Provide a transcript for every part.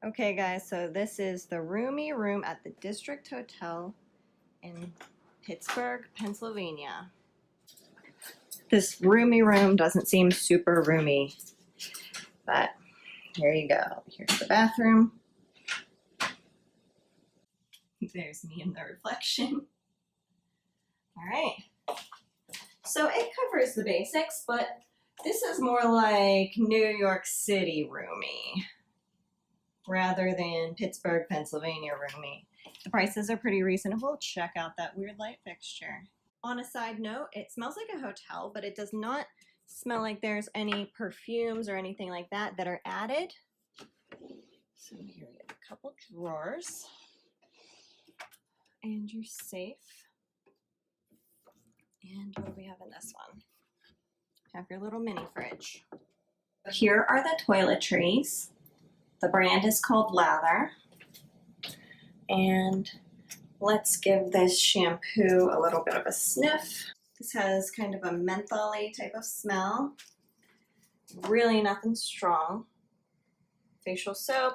Okay guys, so this is the roomy room at the Distrikt Hotel in Pittsburgh, Pennsylvania. This roomy room doesn't seem super roomy, but here you go. Here's the bathroom. There's me in the reflection. All right. So it covers the basics, but this is more like New York City roomy rather than Pittsburgh, Pennsylvania roomy. The prices are pretty reasonable. Check out that weird light fixture. On a side note, it smells like a hotel, but it does not smell like there's any perfumes or anything like that that are added. So here we have a couple drawers. And your safe. And what do we have in this one? Have your little mini fridge. Here are the toiletries. The brand is called Lather. And let's give this shampoo a little bit of a sniff. This has kind of a menthol-y type of smell. Really nothing strong. Facial soap,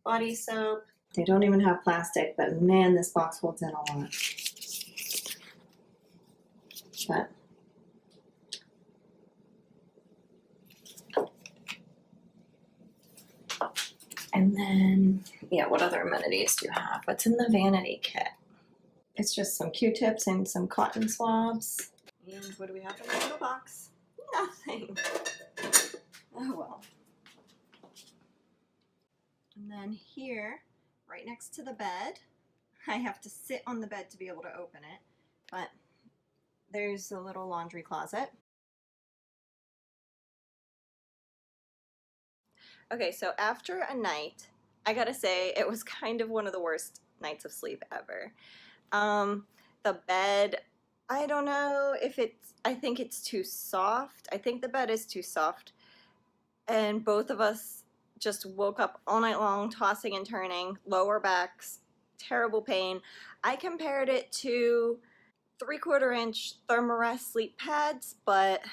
body soap. They don't even have plastic, but man, this box holds in a lot. But and then, yeah, what other amenities do you have? What's in the vanity kit? It's just some Q-tips and some cotton swabs. And what do we have in the little box? Nothing. Oh well. And then here, right next to the bed, I have to sit on the bed to be able to open it, but there's a little laundry closet. Okay, so after a night, I gotta say it was kind of one of the worst nights of sleep ever. The bed, I don't know if I think it's too soft. I think the bed is too soft. And both of us just woke up all night long, tossing and turning, lower backs, terrible pain. I compared it to 3/4 inch Thermarest sleep pads, but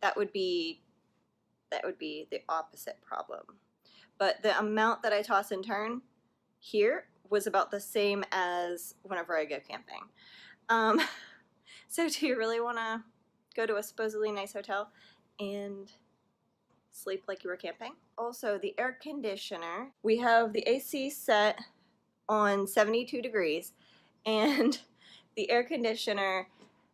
that would be the opposite problem. But the amount that I toss and turn here was about the same as whenever I go camping. So do you really want to go to a supposedly nice hotel and sleep like you were camping? Also, the air conditioner, we have the AC set on 72 degrees, and the air conditioner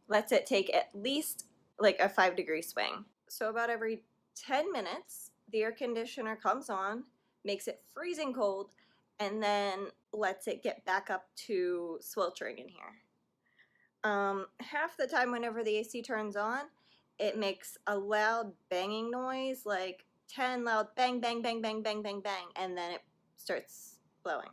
lets it take at least like a 5-degree swing. So about every 10 minutes, the air conditioner comes on, makes it freezing cold, and then lets it get back up to sweltering in here. Half the time whenever the AC turns on, it makes a loud banging noise, like 10 loud bang, bang, bang, bang, bang, bang, bang, and then it starts blowing.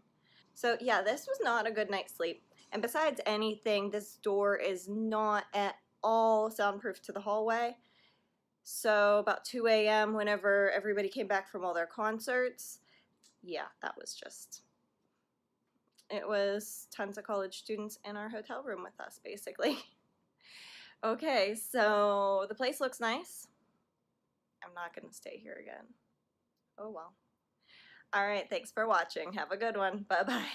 So yeah, this was not a good night's sleep. And besides anything, this door is not at all soundproof to the hallway. So about 2 a.m. whenever everybody came back from all their concerts, yeah, that was just, it was tons of college students in our hotel room with us, basically. Okay, so the place looks nice. I'm not going to stay here again. Oh well. All right, thanks for watching. Have a good one. Bye-bye.